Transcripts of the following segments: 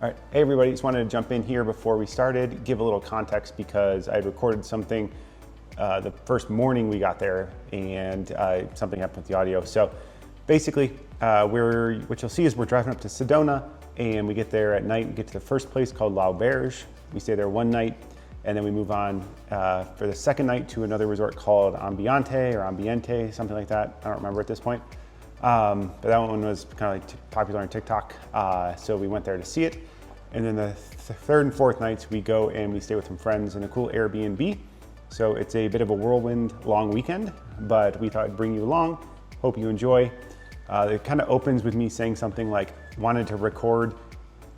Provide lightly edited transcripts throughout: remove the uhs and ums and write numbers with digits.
All right, hey everybody, just wanted to jump in here before we started, give a little context because I had recorded something the first morning we got there and something happened with the audio. So basically, what you'll see is we're driving up to Sedona and we get there at night, we get to the first place called L'Auberge. We stay there one night and then we move on for the second night to another resort called Ambiente or Ambiente, something like that. I don't remember at this point. But that one was kind of like popular on TikTok. So we went there to see it. And then the third and fourth nights we go and we stay with some friends in a cool Airbnb. So it's a bit of a whirlwind long weekend, but we thought I'd bring you along. Hope you enjoy. It kind of opens with me saying something like, wanted to record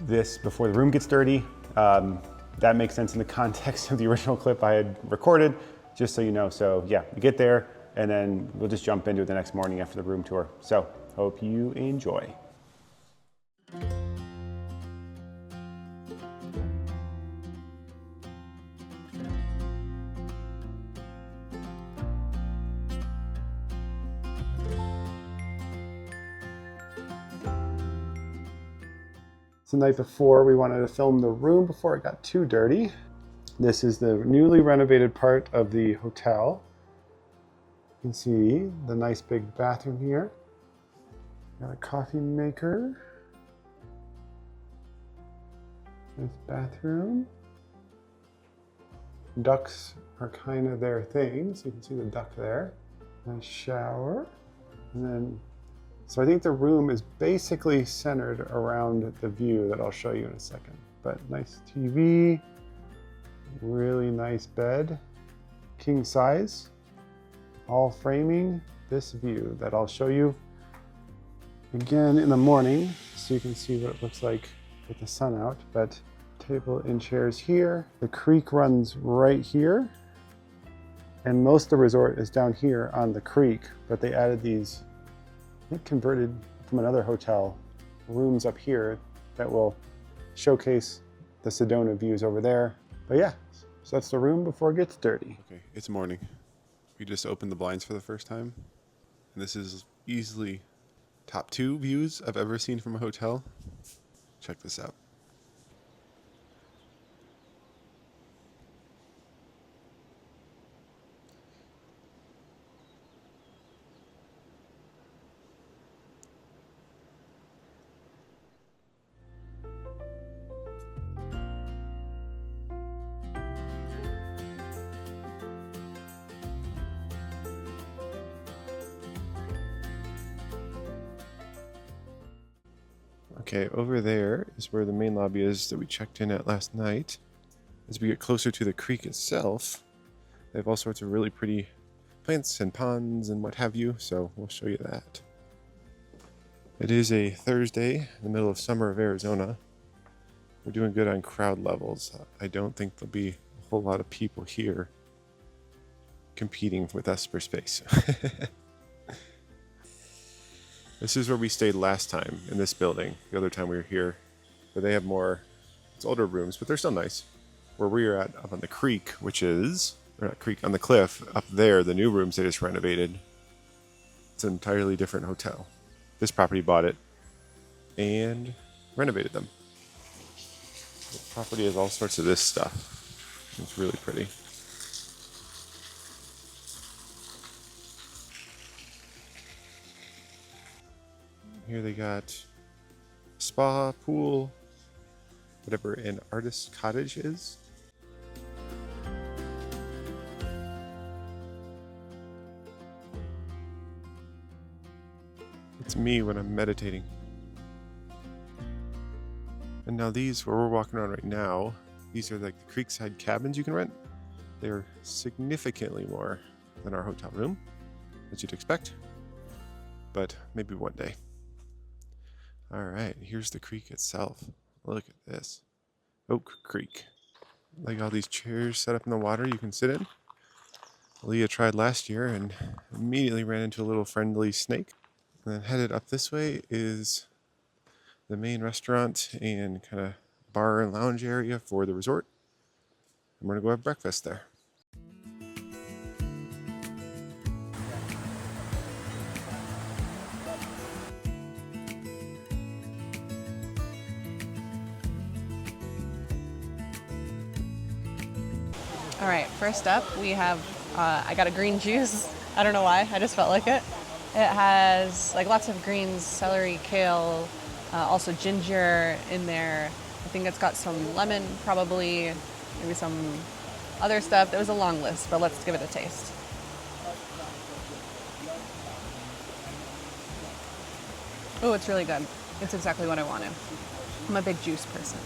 this before the room gets dirty. That makes sense in the context of the original clip I had recorded, just so you know. So yeah, we get there and then we'll just jump into it the next morning after the room tour. So hope you enjoy. The night before, we wanted to film the room before it got too dirty. This is the newly renovated part of the hotel. You can see the nice big bathroom here. Got a coffee maker. Nice bathroom. Ducks are kind of their thing, so you can see the duck there. Nice shower. And then so I think the room is basically centered around the view that I'll show you in a second. But nice TV, really nice bed, king size, all framing this view that I'll show you again in the morning so you can see what it looks like with the sun out. But table and chairs here. The creek runs right here. And most of the resort is down here on the creek, but they added these converted from another hotel rooms up here that will showcase the Sedona views over there. But yeah, so that's the room before it gets dirty. Okay, it's morning. We just opened the blinds for the first time. And this is easily top 2 views I've ever seen from a hotel. Check this out. Okay, over there is where the main lobby is that we checked in at last night. As we get closer to the creek itself, they have all sorts of really pretty plants and ponds and what have you, so we'll show you that. It is a Thursday in the middle of summer of Arizona. We're doing good on crowd levels. I don't think there'll be a whole lot of people here competing with us for space. This is where we stayed last time, in this building, the other time we were here. But they have more, it's older rooms, but they're still nice. Where we are at, up on the creek, which is, or not creek, on the cliff, up there, the new rooms they just renovated. It's an entirely different hotel. This property bought it and renovated them. The property has all sorts of this stuff. It's really pretty. Here they got spa, pool, whatever an artist's cottage is. It's me when I'm meditating. And now these, where we're walking around right now, these are like the creekside cabins you can rent. They're significantly more than our hotel room, as you'd expect, but maybe one day. All right, here's the creek itself. Look at this. Oak Creek. Like all these chairs set up in the water you can sit in. Leah tried last year and immediately ran into a little friendly snake. And then headed up this way is the main restaurant and kind of bar and lounge area for the resort. I'm gonna go have breakfast there. All right, first up we have, I got a green juice. I don't know why, I just felt like it. It has like lots of greens, celery, kale, also ginger in there. I think it's got some lemon probably, maybe some other stuff. It was a long list, but let's give it a taste. Oh, it's really good. It's exactly what I wanted. I'm a big juice person.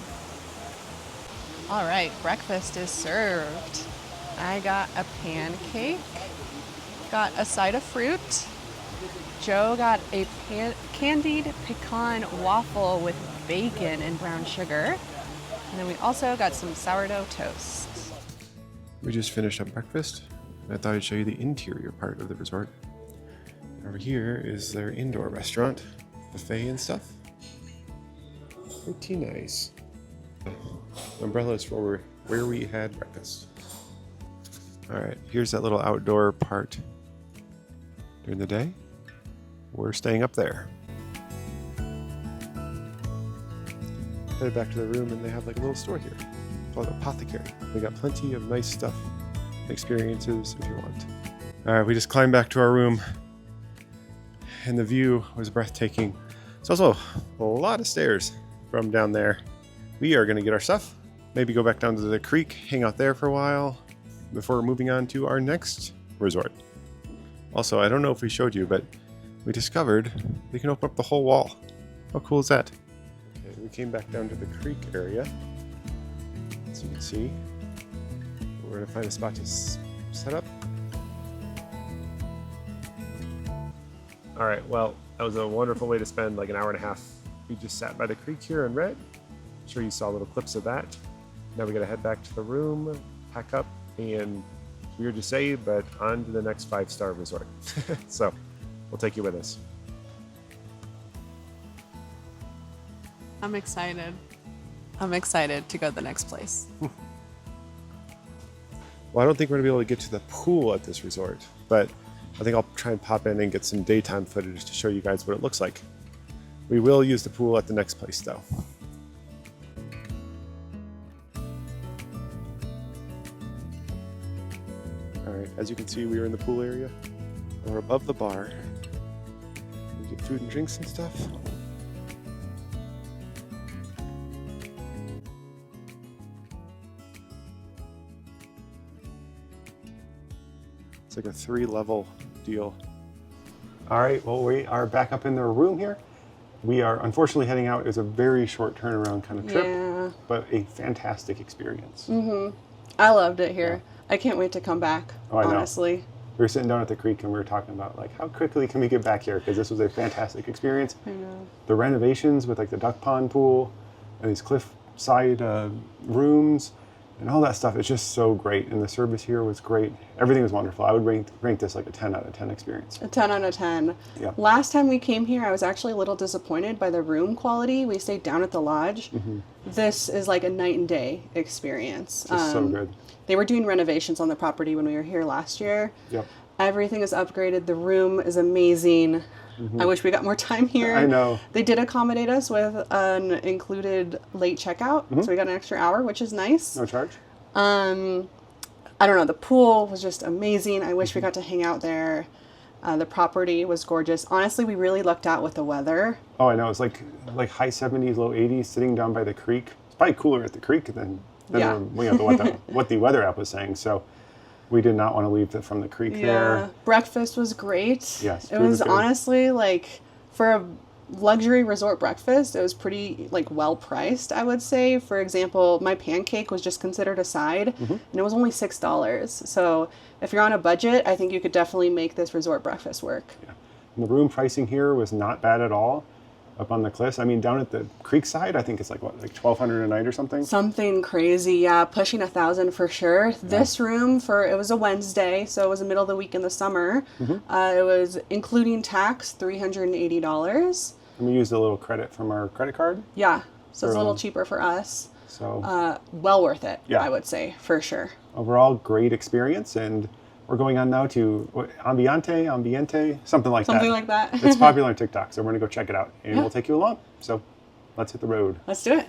All right, breakfast is served. I got a pancake, got a side of fruit. Joe got a candied pecan waffle with bacon and brown sugar. And then we also got some sourdough toast. We just finished up breakfast. I thought I'd show you the interior part of the resort. Over here is their indoor restaurant, buffet and stuff. Pretty nice. Umbrellas for where we had breakfast. All right, here's that little outdoor part during the day. We're staying up there. Headed back to the room, and they have like a little store here called Apothecary. They got plenty of nice stuff, experiences if you want. All right, we just climbed back to our room, and the view was breathtaking. It's also a lot of stairs from down there. We are going to get our stuff, maybe go back down to the creek, hang out there for a while before moving on to our next resort. Also, I don't know if we showed you, but we discovered they can open up the whole wall. How cool is that? Okay, we came back down to the creek area. As you can see, we're going to find a spot to set up. All right, well, that was a wonderful way to spend like an hour and a half. We just sat by the creek here and read. I'm sure you saw little clips of that. Now we got to head back to the room, pack up, and it's weird to say, but on to the next 5-star resort. So we'll take you with us. I'm excited. I'm excited to go to the next place. Well, I don't think we're gonna be able to get to the pool at this resort, but I think I'll try and pop in and get some daytime footage to show you guys what it looks like. We will use the pool at the next place though. All right, as you can see, we are in the pool area. We're above the bar. We get food and drinks and stuff. It's like a 3-level deal. All right, well, we are back up in their room here. We are unfortunately heading out. It was a very short turnaround kind of trip, Yeah. but a fantastic experience. I loved it here. I can't wait to come back, Oh, I know. honestly. We were sitting down at the creek and we were talking about like how quickly can we get back here, because this was a fantastic experience. I know. The renovations with like the duck pond pool and these cliffside rooms and all that stuff, it's just so great. And the service here was great. Everything was wonderful. I would rank this like a 10 out of 10 experience. A 10 out of 10. Yeah. Last time we came here, I was actually a little disappointed by the room quality. We stayed down at the lodge. This is like a night and day experience. Just so good. They were doing renovations on the property when we were here last year. Yep. Everything is upgraded. The room is amazing. I wish we got more time here. I know. They did accommodate us with an included late checkout, so we got an extra hour, which is nice. No charge? I don't know. The pool was just amazing. I wish we got to hang out there. The property was gorgeous. Honestly, we really lucked out with the weather. Oh, I know. It's like high 70s, low 80s, sitting down by the creek. It's probably cooler at the creek than Yeah. what the weather app was saying. So we did not want to leave from the creek there. Breakfast was great. Yes, It food was was good. honestly like for a luxury resort breakfast, it was pretty like well priced, I would say. For example, my pancake was just considered a side and it was only $6. So if you're on a budget, I think you could definitely make this resort breakfast work. Yeah. And the room pricing here was not bad at all. Up on the cliffs, I mean, down at the creek side, I think it's like what, like $1,200 a night or something. Something crazy, yeah, pushing 1,000 for sure. This room it was a Wednesday, so it was the middle of the week in the summer. It was including tax, $380. And we used a little credit from our credit card. Yeah, so it's a little Um, cheaper for us. So Well worth it, Yeah. I would say, for sure. overall, great experience. And we're going on now to Ambiente, something like that. Something like that. It's popular on TikTok, so we're going to go check it out. And Yeah. we'll take you along. So let's hit the road. Let's do it.